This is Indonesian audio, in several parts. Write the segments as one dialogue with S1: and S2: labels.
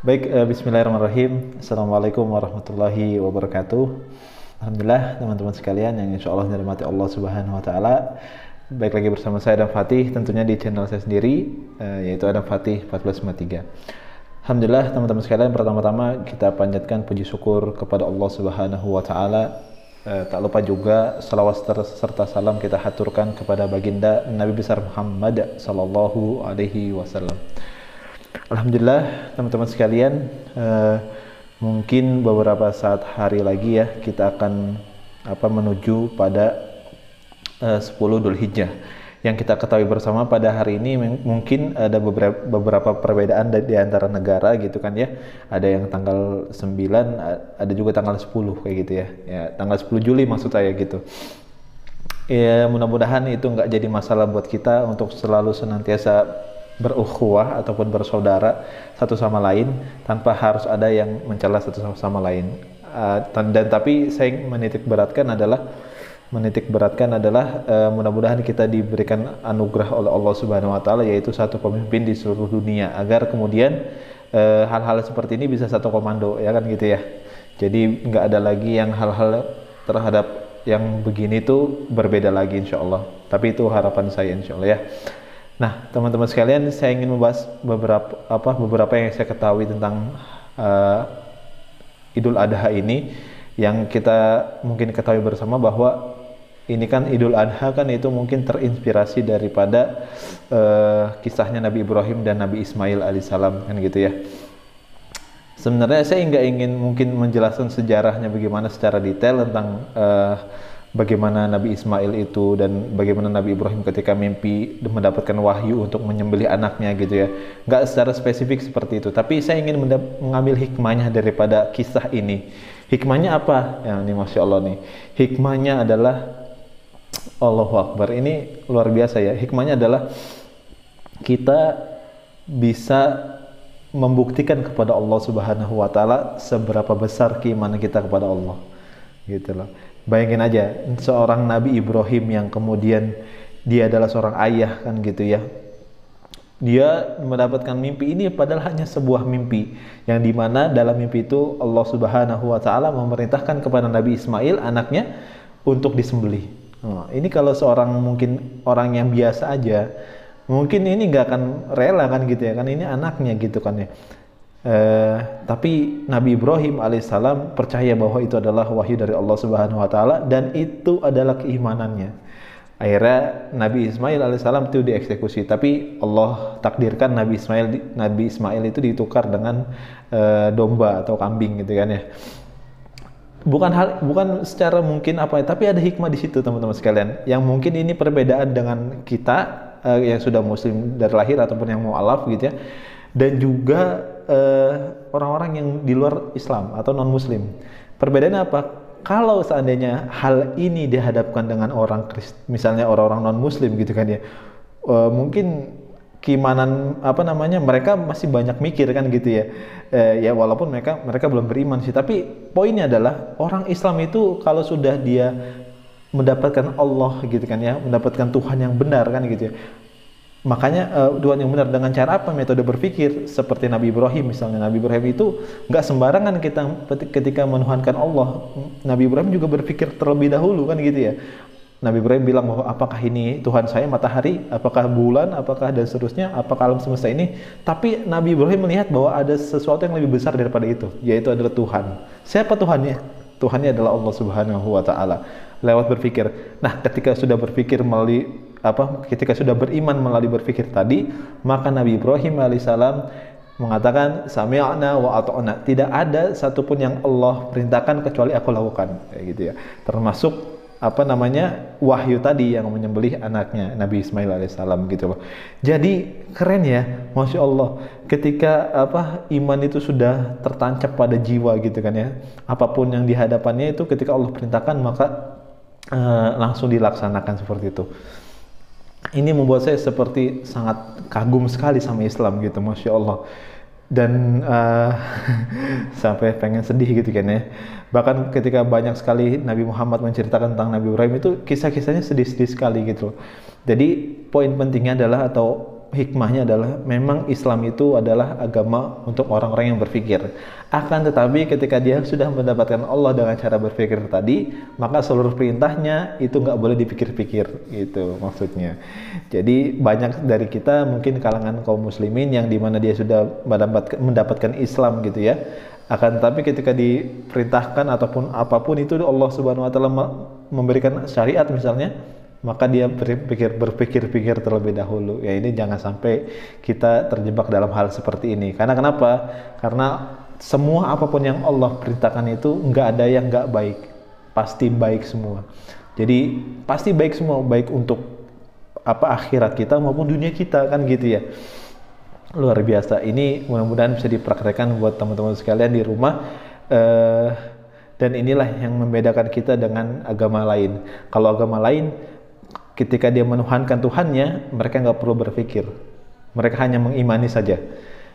S1: Baik, bismillahirrahmanirrahim. Assalamualaikum warahmatullahi wabarakatuh. Alhamdulillah teman-teman sekalian yang insya Allah dirahmati Allah Subhanahu Wa Taala. Baik lagi bersama saya Adam Fatih, tentunya di channel saya sendiri, yaitu Adam Fatih 1453. Alhamdulillah teman-teman sekalian, pertama-tama kita panjatkan puji syukur kepada Allah Subhanahu Wa Taala. Tak lupa juga salawat serta salam kita haturkan kepada baginda Nabi besar Muhammad Sallallahu Alaihi Wasallam. Alhamdulillah teman-teman sekalian, mungkin beberapa saat hari lagi ya kita akan menuju pada 10 Dzulhijjah. Yang kita ketahui bersama pada hari ini mungkin ada beberapa perbedaan di antara negara gitu kan ya. Ada yang tanggal 9, ada juga tanggal 10 kayak gitu ya. Ya, tanggal 10 Juli maksud saya gitu. Ya, mudah-mudahan itu nggak jadi masalah buat kita untuk selalu senantiasa berukhuwah ataupun bersaudara satu sama lain tanpa harus ada yang mencela satu sama lain. Dan tapi saya menitik beratkan adalah mudah-mudahan kita diberikan anugerah oleh Allah Subhanahu Wa Taala, yaitu satu pemimpin di seluruh dunia, agar kemudian hal-hal seperti ini bisa satu komando ya kan gitu ya. Jadi nggak ada lagi yang hal-hal terhadap yang begini tuh berbeda lagi insya Allah. Tapi itu harapan saya insya Allah ya. Nah, teman-teman sekalian, saya ingin membahas beberapa yang saya ketahui tentang Idul Adha ini, yang kita mungkin ketahui bersama bahwa ini kan Idul Adha kan itu mungkin terinspirasi daripada kisahnya Nabi Ibrahim dan Nabi Ismail alaihissalam kan gitu ya. Sebenarnya saya nggak ingin mungkin menjelaskan sejarahnya bagaimana secara detail tentang bagaimana Nabi Ismail itu dan bagaimana Nabi Ibrahim ketika mimpi mendapatkan wahyu untuk menyembelih anaknya gitu ya. Nggak secara spesifik seperti itu, tapi saya ingin mengambil hikmahnya daripada kisah ini. Hikmahnya apa? Ya, ini Masya Allah nih. Hikmahnya adalah Allahu Akbar, ini luar biasa ya. Hikmahnya adalah kita bisa membuktikan kepada Allah Subhanahu Wa Taala seberapa besar keimanan kita kepada Allah gitu loh. Bayangin aja seorang Nabi Ibrahim yang kemudian dia adalah seorang ayah kan gitu ya. Dia mendapatkan mimpi ini padahal hanya sebuah mimpi, yang dimana dalam mimpi itu Allah Subhanahu Wa Taala memerintahkan kepada Nabi Ismail anaknya untuk disembelih. Ini kalau seorang mungkin orang yang biasa aja mungkin ini nggak akan rela kan gitu ya, kan ini anaknya gitu kan ya. Tapi Nabi Ibrahim alaihissalam percaya bahwa itu adalah wahyu dari Allah Subhanahu Wa Taala dan itu adalah keimanannya. Akhirnya Nabi Ismail alaihissalam itu dieksekusi, tapi Allah takdirkan Nabi Ismail itu ditukar dengan domba atau kambing gitu kan ya. Bukan secara mungkin tapi ada hikmah di situ teman-teman sekalian. Yang mungkin ini perbedaan dengan kita yang sudah muslim dari lahir ataupun yang mu'alaf gitu ya. Dan juga orang-orang yang di luar Islam atau non muslim. Perbedaannya apa? Kalau seandainya hal ini dihadapkan dengan misalnya orang-orang non muslim gitu kan ya, mungkin keimanan mereka masih banyak mikir kan gitu ya. Ya walaupun mereka belum beriman sih, tapi poinnya adalah orang Islam itu kalau sudah dia mendapatkan Allah gitu kan ya, mendapatkan Tuhan yang benar kan gitu ya. Makanya Tuhan yang benar dengan cara apa? Metode berpikir seperti Nabi Ibrahim misalnya. Nabi Ibrahim itu nggak sembarangan ketika menuhankan Allah. Nabi Ibrahim juga berpikir terlebih dahulu kan gitu ya. Nabi Ibrahim bilang bahwa apakah ini Tuhan saya matahari, apakah bulan, apakah dan seterusnya, apakah alam semesta ini. Tapi Nabi Ibrahim melihat bahwa ada sesuatu yang lebih besar daripada itu, yaitu adalah Tuhan. Siapa Tuhannya? Tuhannya adalah Allah Subhanahu Wa Taala. Lewat berpikir. Nah, ketika sudah berpikir ketika sudah beriman melalui berpikir tadi, maka Nabi Ibrahim alaihissalam mengatakan sami'na wa ata'na. Tidak ada satupun yang Allah perintahkan kecuali aku lakukan, kayak gitu ya. Termasuk wahyu tadi yang menyembelih anaknya Nabi Ismail alaihissalam gitu loh. Jadi keren ya, Masya Allah, ketika iman itu sudah tertancap pada jiwa gitu kan ya. Apapun yang dihadapannya itu ketika Allah perintahkan maka langsung dilaksanakan seperti itu. Ini membuat saya seperti sangat kagum sekali sama Islam gitu, Masya Allah. Dan sampai pengen sedih gitu kan ya. Bahkan ketika banyak sekali Nabi Muhammad menceritakan tentang Nabi Ibrahim itu kisah-kisahnya sedih-sedih sekali gitu. Jadi poin pentingnya adalah atau hikmahnya adalah memang Islam itu adalah agama untuk orang-orang yang berpikir. Akan tetapi ketika dia sudah mendapatkan Allah dengan cara berpikir tadi, maka seluruh perintahnya itu nggak boleh dipikir-pikir, gitu maksudnya. Jadi banyak dari kita mungkin kalangan kaum muslimin yang dimana dia sudah mendapatkan Islam gitu ya. Akan tetapi ketika diperintahkan ataupun apapun itu Allah Subhanahu wa taala memberikan syariat misalnya, maka dia berpikir-pikir terlebih dahulu. Ya ini jangan sampai kita terjebak dalam hal seperti ini. Karena kenapa? Karena semua apapun yang Allah perintahkan itu nggak ada yang nggak baik, pasti baik semua. Jadi pasti baik semua, baik untuk akhirat kita maupun dunia kita, kan gitu ya. Luar biasa. Ini mudah-mudahan bisa dipraktekkan buat teman-teman sekalian di rumah. Dan inilah yang membedakan kita dengan agama lain. Kalau agama lain, ketika dia menuhankan Tuhannya, mereka nggak perlu berpikir. Mereka hanya mengimani saja.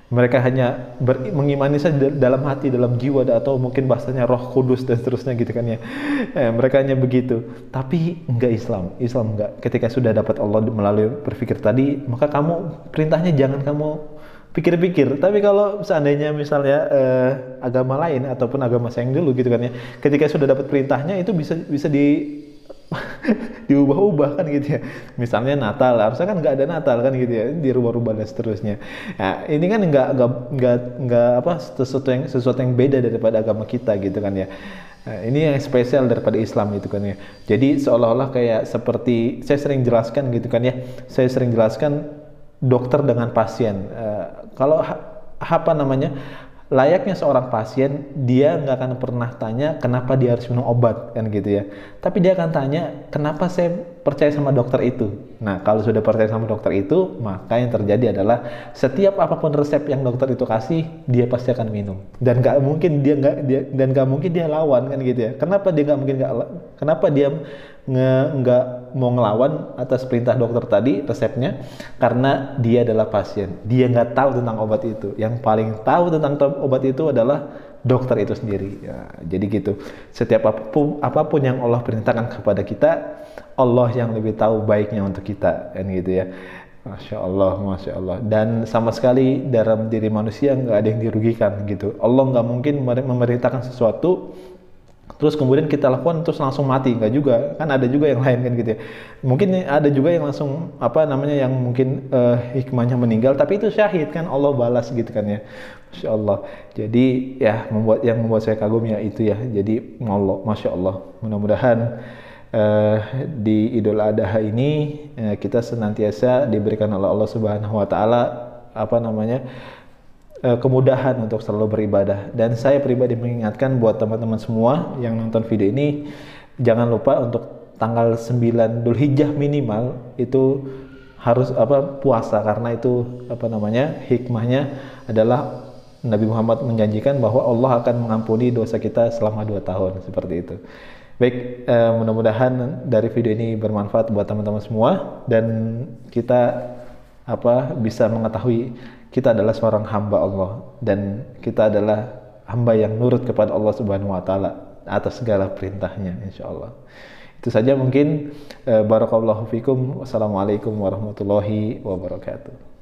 S1: Mereka hanya mengimani saja dalam hati, dalam jiwa, atau mungkin bahasanya Roh Kudus dan seterusnya gitu kan ya. Mereka hanya begitu. Tapi enggak Islam. Islam enggak. Ketika sudah dapat Allah melalui berpikir tadi, maka kamu perintahnya jangan kamu pikir-pikir. Tapi kalau seandainya misalnya agama lain ataupun agama sayang dulu gitu kan ya, ketika sudah dapat perintahnya itu bisa diubah-ubah kan gitu ya. Misalnya Natal, harusnya kan nggak ada Natal kan gitu ya, dirubah-rubah dan seterusnya. Nah, ini kan nggak sesuatu yang beda daripada agama kita gitu kan ya. Nah, ini yang spesial daripada Islam itu kan ya. Jadi seolah-olah kayak seperti saya sering jelaskan gitu kan ya. Saya sering jelaskan dokter dengan pasien. Kalau layaknya seorang pasien, dia nggak akan pernah tanya kenapa dia harus minum obat kan gitu ya. Tapi dia akan tanya kenapa saya percaya sama dokter itu. Nah kalau sudah percaya sama dokter itu, maka yang terjadi adalah setiap apapun resep yang dokter itu kasih, dia pasti akan minum. Dan nggak mungkin dia lawan kan gitu ya. Kenapa dia nggak mau ngelawan atas perintah dokter tadi resepnya? Karena dia adalah pasien, dia nggak tahu tentang obat itu. Yang paling tahu tentang obat itu adalah dokter itu sendiri ya. Jadi gitu, setiap apapun yang Allah perintahkan kepada kita, Allah yang lebih tahu baiknya untuk kita kan gitu ya. Masya Allah. Dan sama sekali dalam diri manusia nggak ada yang dirugikan gitu. Allah nggak mungkin memerintahkan sesuatu terus kemudian kita lakukan terus langsung mati, enggak juga kan, ada juga yang lain kan gitu ya. Mungkin ada juga yang langsung yang mungkin hikmahnya meninggal tapi itu syahid kan, Allah balas gitu kan ya. Masya Allah. Jadi ya membuat saya kagum ya itu ya. Jadi Masya Allah, mudah-mudahan di Idul Adha ini kita senantiasa diberikan oleh Allah Subhanahu wa taala kemudahan untuk selalu beribadah. Dan saya pribadi mengingatkan buat teman-teman semua yang nonton video ini, jangan lupa untuk tanggal 9 Dzulhijjah minimal itu harus puasa, karena itu hikmahnya adalah Nabi Muhammad menjanjikan bahwa Allah akan mengampuni dosa kita selama 2 tahun seperti itu. Baik, mudah-mudahan dari video ini bermanfaat buat teman-teman semua dan kita bisa mengetahui kita adalah seorang hamba Allah dan kita adalah hamba yang nurut kepada Allah Subhanahu wa taala atas segala perintahnya, insyaallah. Itu saja mungkin. Barakallahu fikum. Wassalamualaikum warahmatullahi wabarakatuh.